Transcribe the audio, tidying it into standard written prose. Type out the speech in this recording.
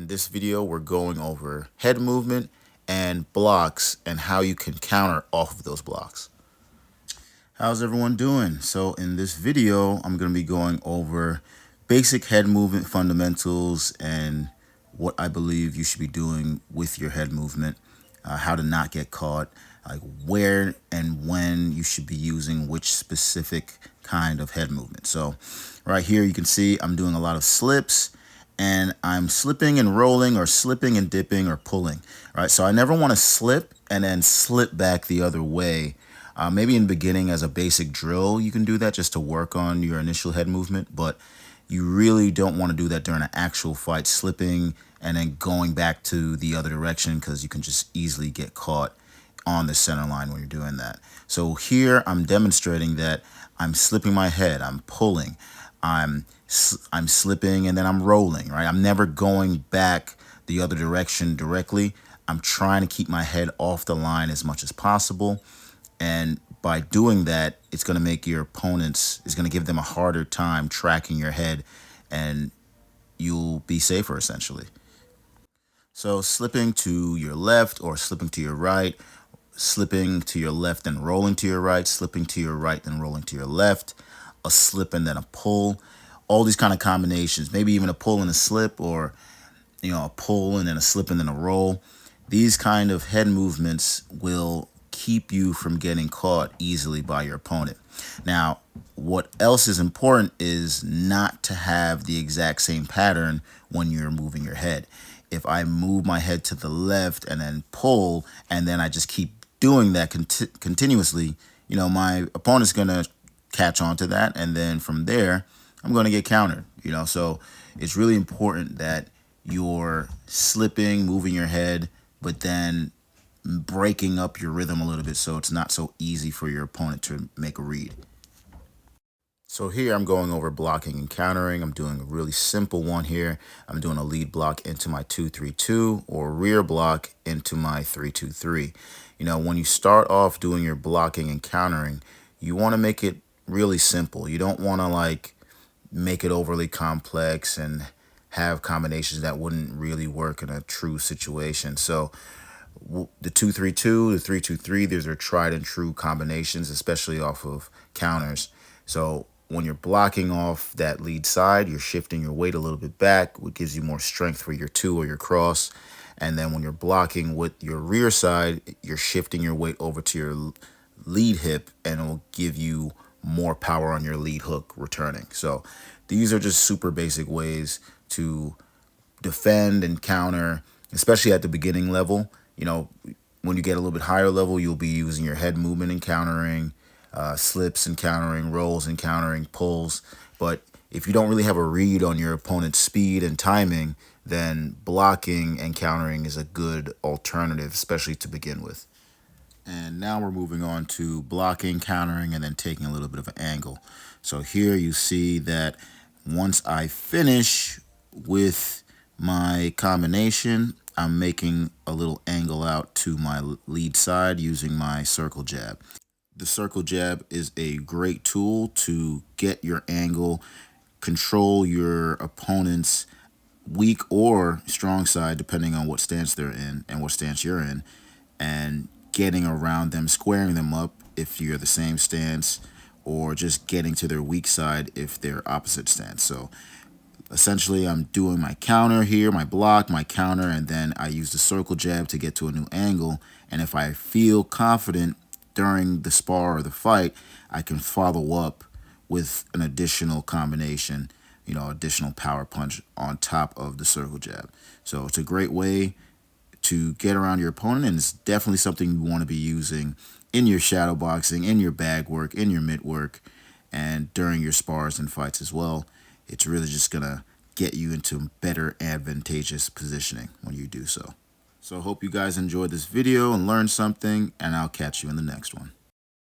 In this video, we're going over head movement and blocks and how you can counter off of those blocks. How's everyone doing? So in this video, I'm going to be going over basic head movement fundamentals and what I believe you should be doing with your head movement, how to not get caught, like where and when you should be using which specific kind of head movement. So right here, you can see I'm doing a lot of slips, and I'm slipping and rolling or slipping and dipping or pulling. All right, so I never want to slip and then slip back the other way. Maybe in the beginning as a basic drill, you can do that just to work on your initial head movement, but you really don't want to do that during an actual fight, slipping and then going back to the other direction, because you can just easily get caught on the center line when you're doing that. So here I'm demonstrating that I'm slipping my head, I'm pulling, I'm slipping, and then I'm rolling, right? I'm never going back the other direction directly. I'm trying to keep my head off the line as much as possible. And by doing that, it's going to make your opponents, it's going to give them a harder time tracking your head, and you'll be safer essentially. So slipping to your left or slipping to your right, slipping to your left and rolling to your right, slipping to your right and rolling to your left, a slip and then a pull, all these kind of combinations, maybe even a pull and a slip, or a pull and then a slip and then a roll. These kind of head movements will keep you from getting caught easily by your opponent. Now, what else is important is not to have the exact same pattern when you're moving your head. If I move my head to the left and then pull, and then I just keep doing that continuously, my opponent's going to catch on to that, and then from there, I'm going to get countered, So it's really important that you're slipping, moving your head, but then breaking up your rhythm a little bit so it's not so easy for your opponent to make a read. So here I'm going over blocking and countering. I'm doing a really simple one here. I'm doing a lead block into my 2-3-2 or rear block into my 3-2-3. When you start off doing your blocking and countering, you want to make it really simple. You don't want to make it overly complex and have combinations that wouldn't really work in a true situation. So the 2-3-2, the 3-2-3, these are tried and true combinations, especially off of counters. So when you're blocking off that lead side, you're shifting your weight a little bit back, which gives you more strength for your two or your cross. And then when you're blocking with your rear side, you're shifting your weight over to your lead hip, and it will give you more power on your lead hook returning. So these are just super basic ways to defend and counter, especially at the beginning level. When you get a little bit higher level, you'll be using your head movement and countering, slips and countering, rolls and countering, pulls. But if you don't really have a read on your opponent's speed and timing, then blocking and countering is a good alternative, especially to begin with. And now we're moving on to blocking, countering, and then taking a little bit of an angle. So here you see that once I finish with my combination, I'm making a little angle out to my lead side using my circle jab. The circle jab is a great tool to get your angle, control your opponent's weak or strong side, depending on what stance they're in and what stance you're in, and getting around them, squaring them up if you're the same stance, or just getting to their weak side if they're opposite stance. So essentially, I'm doing my counter here, my block, my counter, and then I use the circle jab to get to a new angle. And if I feel confident during the spar or the fight, I can follow up with an additional combination, additional power punch on top of the circle jab. So it's a great way to get around your opponent, and it's definitely something you want to be using in your shadow boxing, in your bag work, in your mitt work, and during your spars and fights as well. It's really just going to get you into better advantageous positioning when you do so. So I hope you guys enjoyed this video and learned something, and I'll catch you in the next one.